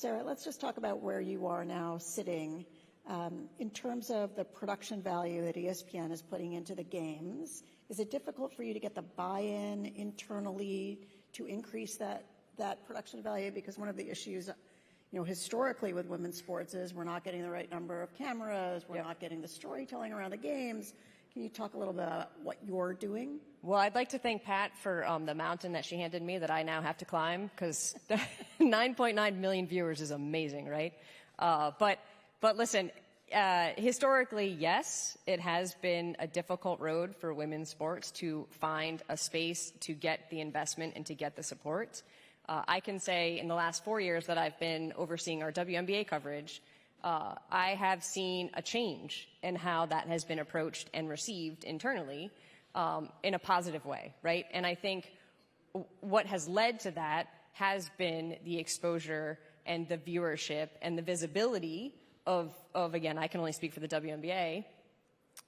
Sara, let's just talk about where you are now sitting in terms of the production value that ESPN is putting into the games. Is it difficult for you to get the buy-in internally to increase that production value? Because one of the issues, historically with women's sports is we're not getting the right number of cameras, we're not getting the storytelling around the games. Can you talk a little bit about what you're doing? Well, I'd like to thank Pat for the mountain that she handed me that I now have to climb, because 9.9 million viewers is amazing, right? But listen, historically, yes, it has been a difficult road for women's sports to find a space to get the investment and to get the support. I can say in the last 4 years that I've been overseeing our WNBA coverage, I have seen a change in how that has been approached and received internally in a positive way, right? And I think what has led to that has been the exposure and the viewership and the visibility of again, I can only speak for the WNBA,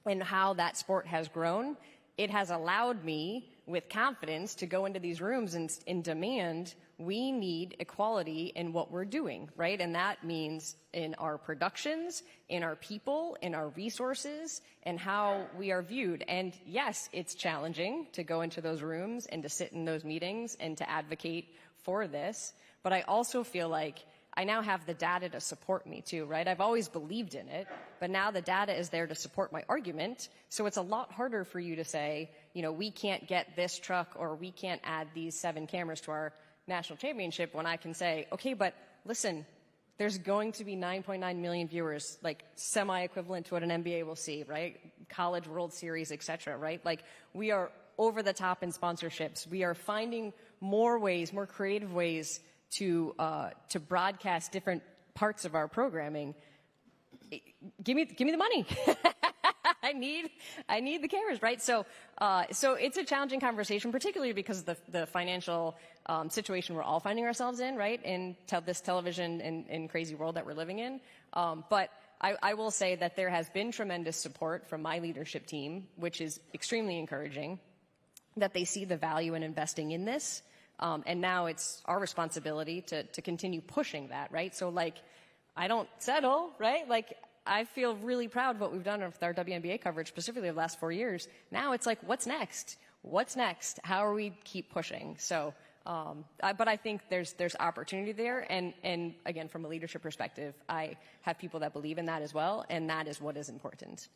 and how that sport has grown. It has allowed me with confidence to go into these rooms and demand we need equality in what we're doing, right? And that means in our productions, in our people, in our resources, and how we are viewed. And yes, it's challenging to go into those rooms and to sit in those meetings and to advocate for this. But I also feel like I now have the data to support me too, right? I've always believed in it, but now the data is there to support my argument. So it's a lot harder for you to say, we can't get this truck or we can't add these 7 cameras to our national championship, when I can say, okay, but listen, there's going to be 9.9 million viewers, like semi-equivalent to what an NBA will see, right? College World Series, et cetera, right? Like, we are over the top in sponsorships. We are finding more ways, more creative ways to broadcast different parts of our programming. Give me the money. I need the cameras, right? So it's a challenging conversation, particularly because of the financial situation we're all finding ourselves in, right? In this television and crazy world that we're living in. But I will say that there has been tremendous support from my leadership team, which is extremely encouraging, that they see the value in investing in this. And now it's our responsibility to continue pushing that, right? So, I don't settle, right? I feel really proud of what we've done with our WNBA coverage, specifically the last 4 years. Now it's what's next? What's next? How are we keep pushing? So, but I think there's opportunity there. And again, from a leadership perspective, I have people that believe in that as well. And that is what is important.